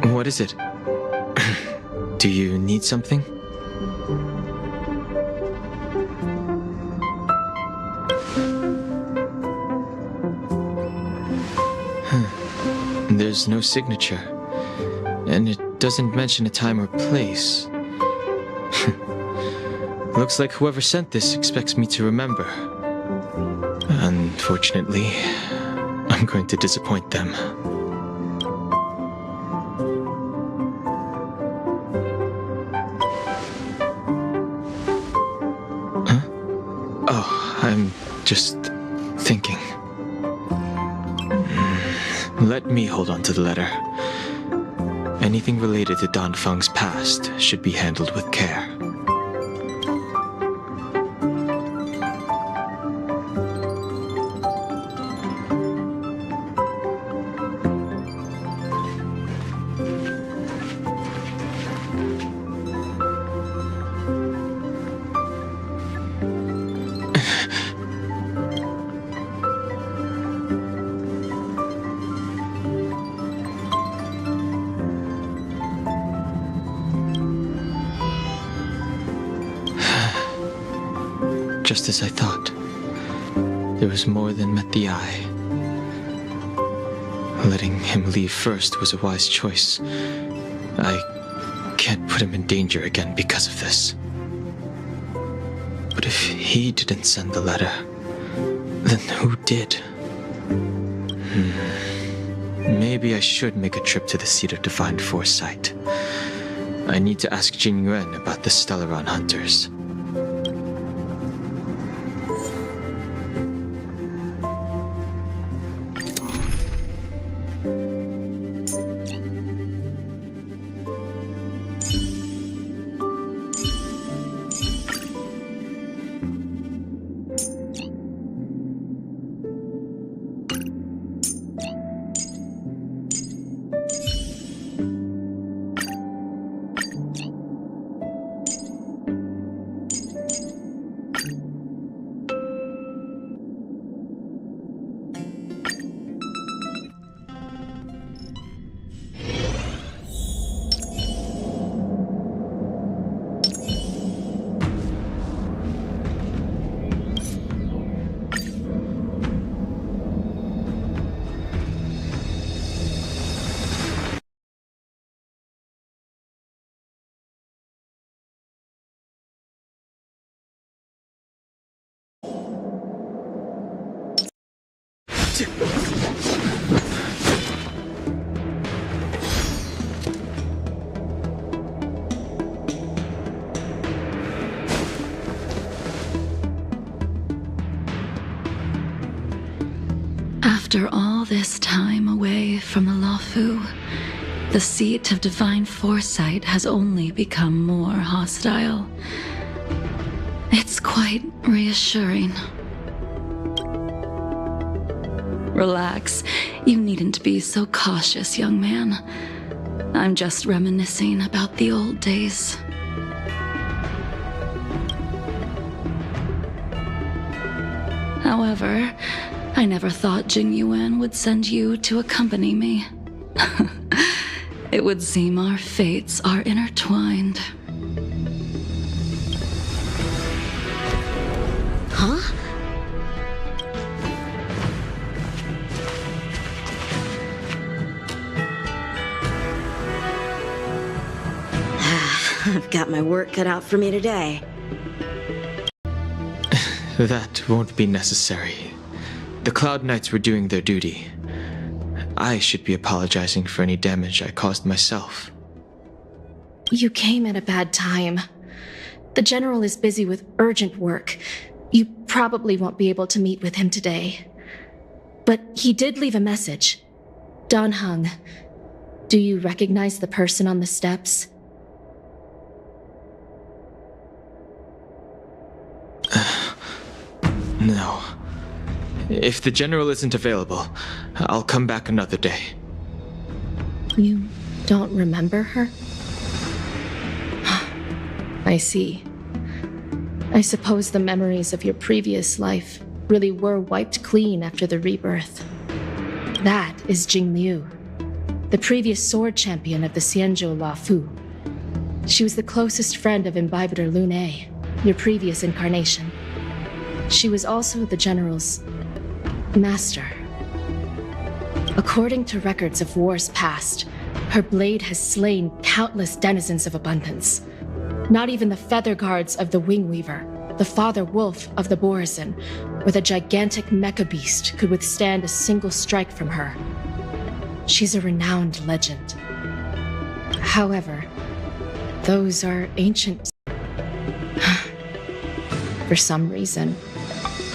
What is it? Do you need something? There's no signature, and it doesn't mention a time or place. Looks like whoever sent this expects me to remember. Unfortunately, I'm going to disappoint them. Huh? Oh, I'm just thinking. Let me hold on to the letter. Anything related to Danfeng's past should be handled with care. Just as I thought. There was more than met the eye. Letting him leave first was a wise choice. I can't put him in danger again because of this. But if he didn't send the letter, then who did? Maybe I should make a trip to the seat of Divine Foresight. I need to ask Jing Yuan about the Stellaron hunters. After all this time away from the Luofu, the seat of divine foresight has only become more hostile. It's quite reassuring. Relax. You needn't be so cautious, young man. I'm just reminiscing about the old days. However, I never thought Jing Yuan would send you to accompany me. It would seem our fates are intertwined. Huh? I've got my work cut out for me today. That won't be necessary. The Cloud Knights were doing their duty. I should be apologizing for any damage I caused myself. You came at a bad time. The General is busy with urgent work. You probably won't be able to meet with him today. But he did leave a message. Don Hung, do you recognize the person on the steps? No. If the General isn't available, I'll come back another day. You don't remember her? I see. I suppose the memories of your previous life really were wiped clean after the rebirth. That is Jing Liu, the previous sword champion of the Xianzhou Luofu. She was the closest friend of Imbibitor Lune, your previous incarnation. She was also the General's master. According to records of wars past, her blade has slain countless denizens of abundance. Not even the feather guards of the Wing Weaver, the father wolf of the Borazon, or the gigantic mecha beast could withstand a single strike from her. She's a renowned legend. However, those are ancient. For some reason,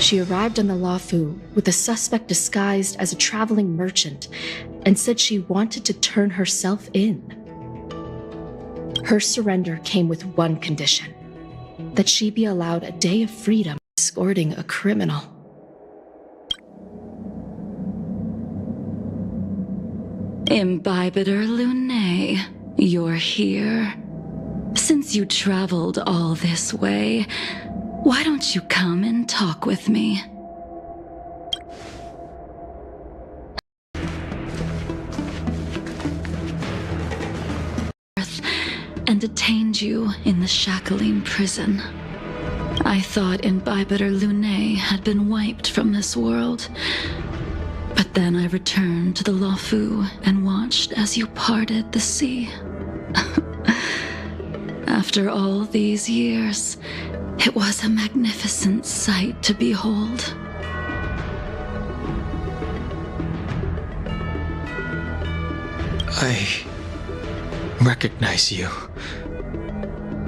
she arrived on the Luofu with a suspect disguised as a traveling merchant and said she wanted to turn herself in. Her surrender came with one condition, that she be allowed a day of freedom escorting a criminal. Imbibitor Lune, you're here. Since you traveled all this way, why don't you come and talk with me? And detained you in the shackling prison. I thought Imbibitor Lune had been wiped from this world. But then I returned to the Luofu and watched as you parted the sea. After all these years, it was a magnificent sight to behold. I recognize you,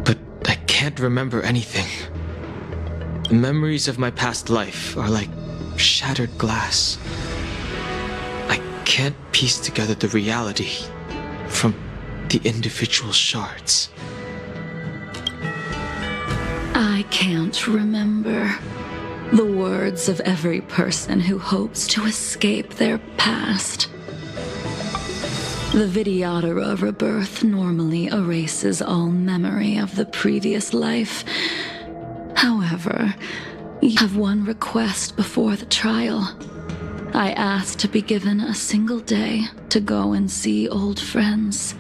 but I can't remember anything. The memories of my past life are like shattered glass. I can't piece together the reality from the individual shards. I can't remember the words of every person who hopes to escape their past. The Vidyadhara rebirth normally erases all memory of the previous life. However, you have one request before the trial. I asked to be given a single day to go and see old friends,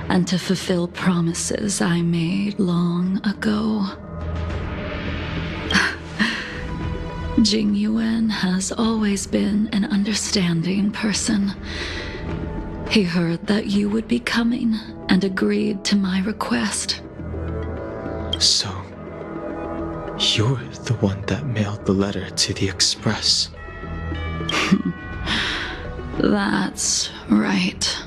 and to fulfill promises I made long ago. Jing Yuan has always been an understanding person. He heard that you would be coming and agreed to my request. So, you're the one that mailed the letter to the Express. That's right.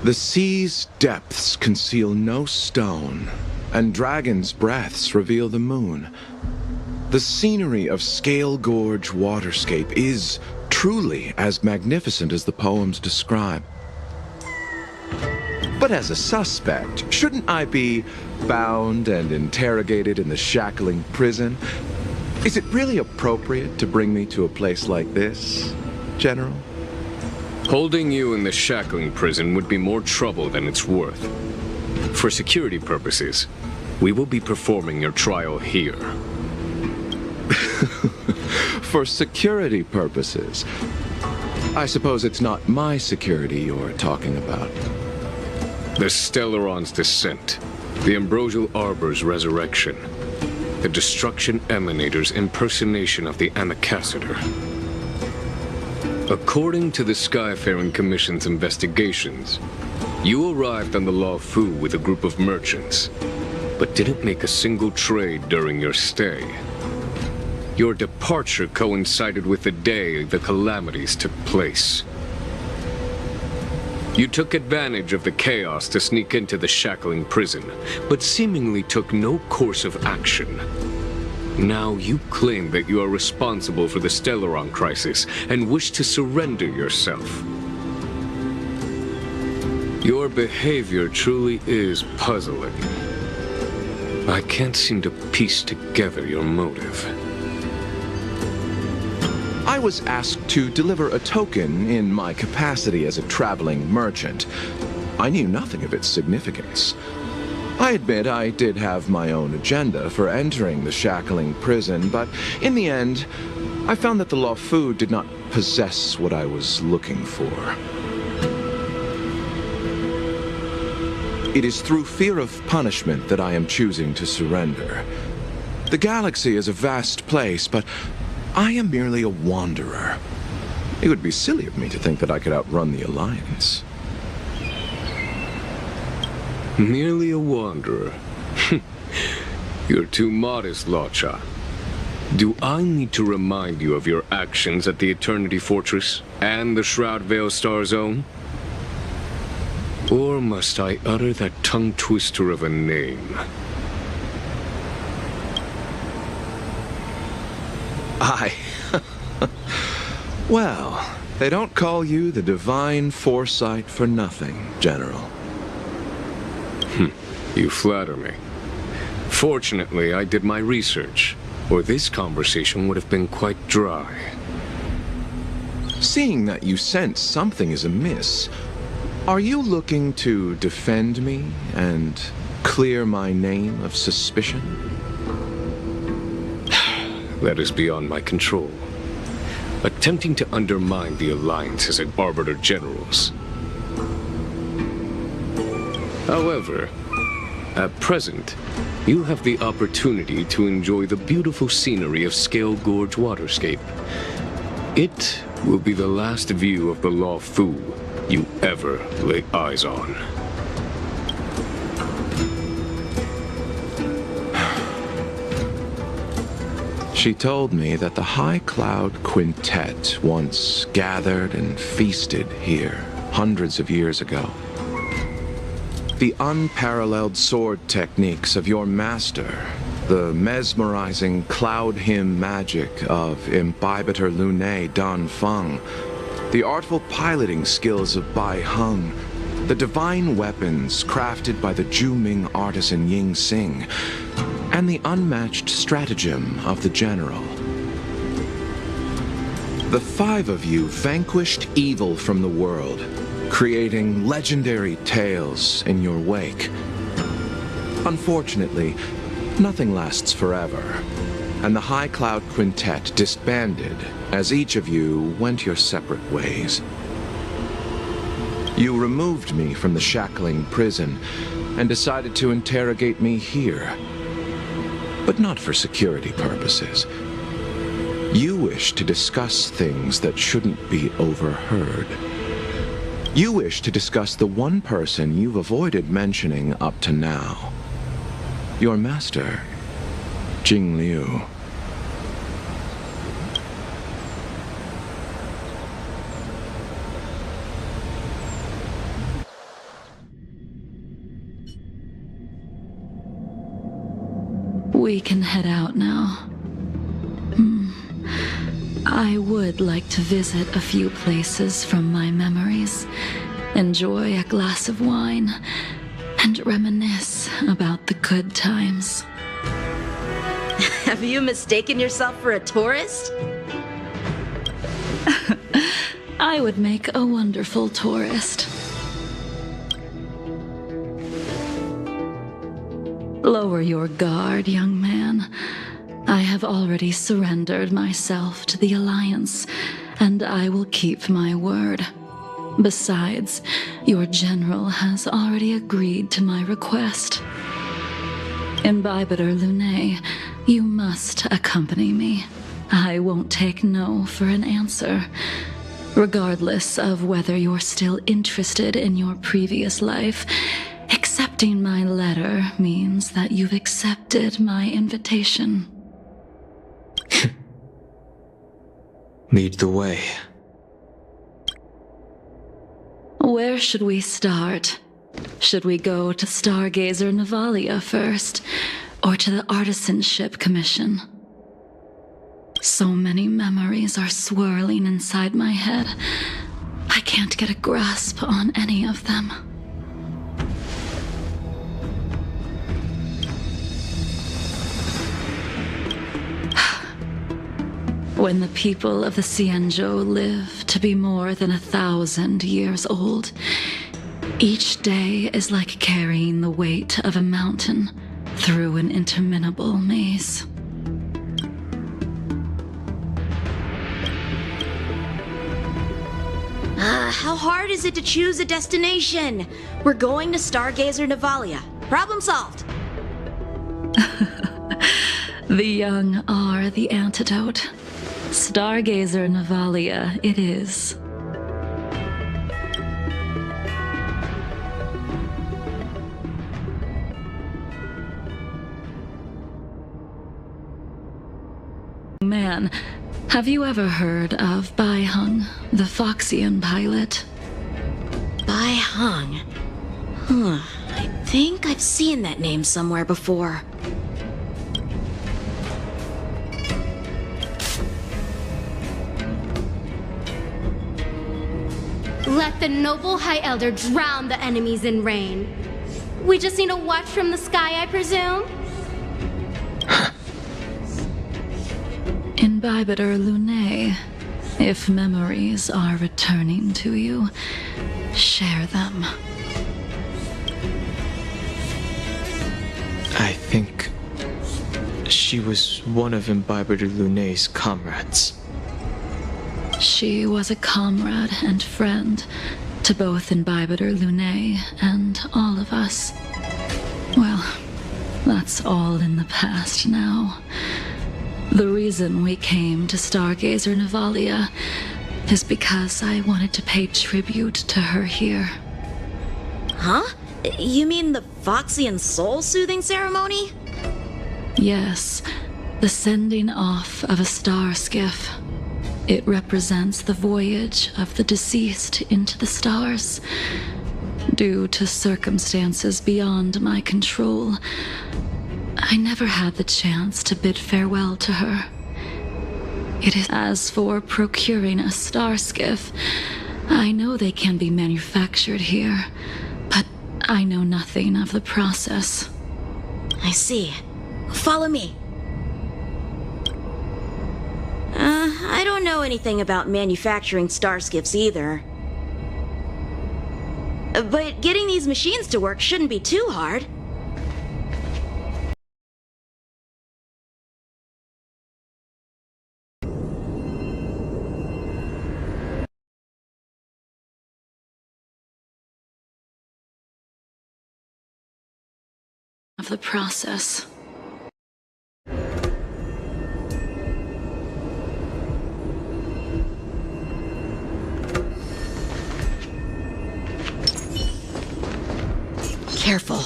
The sea's depths conceal no stone, and dragons' breaths reveal the moon. The scenery of Scale Gorge Waterscape is truly as magnificent as the poems describe. But as a suspect, shouldn't I be bound and interrogated in the shackling prison? Is it really appropriate to bring me to a place like this, General? Holding you in the shackling prison would be more trouble than it's worth. For security purposes, we will be performing your trial here. For security purposes? I suppose it's not my security you're talking about. The Stellaron's descent, the Ambrosial Arbor's resurrection, the Destruction Emanator's impersonation of the Amicassator. According to the Skyfaring Commission's investigations, you arrived on the Luofu with a group of merchants, but didn't make a single trade during your stay. Your departure coincided with the day the calamities took place. You took advantage of the chaos to sneak into the shackling prison, but seemingly took no course of action. Now you claim that you are responsible for the Stellaron crisis and wish to surrender yourself. Your behavior truly is puzzling. I can't seem to piece together your motive. I was asked to deliver a token in my capacity as a traveling merchant. I knew nothing of its significance. I admit I did have my own agenda for entering the shackling prison, but in the end, I found that the Luofu did not possess what I was looking for. It is through fear of punishment that I am choosing to surrender. The galaxy is a vast place, but I am merely a wanderer. It would be silly of me to think that I could outrun the Alliance. Merely a wanderer. You're too modest, Locha. Do I need to remind you of your actions at the Eternity Fortress and the Shroud Veil Star Zone? Or must I utter that tongue twister of a name? Well, they don't call you the Divine Foresight for nothing, General. You flatter me. Fortunately, I did my research, or this conversation would have been quite dry. Seeing that you sense something is amiss, are you looking to defend me and clear my name of suspicion? That is beyond my control. Attempting to undermine the Alliance as an Arbiter Generals. However, at present, you have the opportunity to enjoy the beautiful scenery of Scale Gorge Waterscape. It will be the last view of the Luofu you ever lay eyes on. She told me that the High Cloud Quintet once gathered and feasted here hundreds of years ago. The unparalleled sword techniques of your master, the mesmerizing cloud hymn magic of Imbibitor Lunae Dan Feng, the artful piloting skills of Bai Heng, the divine weapons crafted by the Ju-Ming artisan Ying Xing, and the unmatched stratagem of the General. The five of you vanquished evil from the world, creating legendary tales in your wake. Unfortunately, nothing lasts forever, and the High Cloud Quintet disbanded as each of you went your separate ways. You removed me from the shackling prison and decided to interrogate me here, but not for security purposes. You wish to discuss things that shouldn't be overheard. You wish to discuss the one person you've avoided mentioning up to now. Your master Jingliu. We can head out now. I would like to visit a few places from my memories, enjoy a glass of wine, and reminisce about the good times. Have you mistaken yourself for a tourist? I would make a wonderful tourist. Lower your guard, young man. I have already surrendered myself to the Alliance, and I will keep my word. Besides, your general has already agreed to my request. Imbibitor Lunae, you must accompany me. I won't take no for an answer. Regardless of whether you're still interested in your previous life, accepting my letter means that you've accepted my invitation. Lead the way. Where should we start? Should we go to Stargazer Navalia first, or to the Artisanship Commission? So many memories are swirling inside my head. I can't get a grasp on any of them. When the people of the Xianzhou live to be more than 1,000 years old, each day is like carrying the weight of a mountain through an interminable maze. How hard is it to choose a destination? We're going to Stargazer Navalia. Problem solved. The young are the antidote. Stargazer Navalia it is. Man, have you ever heard of Bai Hung, the Foxian pilot? Bai Hung. I think I've seen that name somewhere before. Let the noble High Elder drown the enemies in rain. We just need a watch from the sky, I presume? Imbibitor Lunae, if memories are returning to you, share them. I think she was one of Imbibitor Lunae's comrades. She was a comrade and friend to both Imbibitor Lunae and all of us. Well, that's all in the past now. The reason we came to Stargazer Navalia is because I wanted to pay tribute to her here. Huh? You mean the Foxian soul-soothing ceremony? Yes, the sending off of a star skiff. It represents the voyage of the deceased into the stars. Due to circumstances beyond my control, I never had the chance to bid farewell to her. It is as for procuring a star skiff, I know they can be manufactured here, but I know nothing of the process. I see. Follow me. I don't know anything about manufacturing star skiffs either. But getting these machines to work shouldn't be too hard. Of the process. Careful.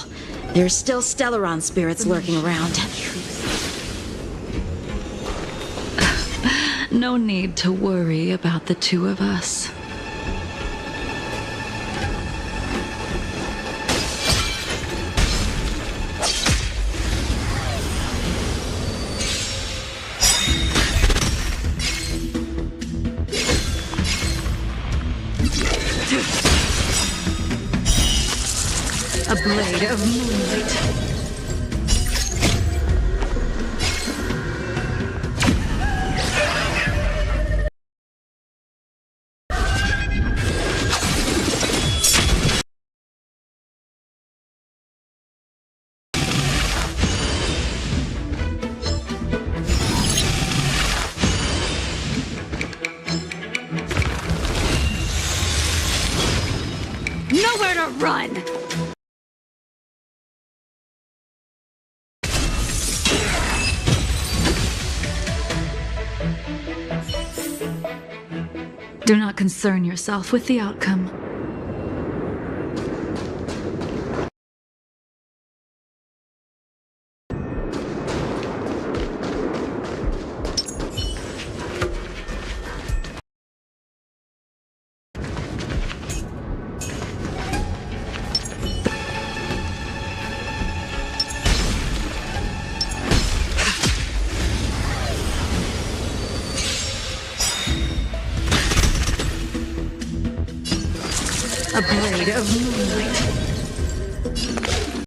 There's still Stellaron spirits lurking around. No need to worry about the two of us. A blade of moonlight. Nowhere to run! Do not concern yourself with the outcome. A blade of moonlight.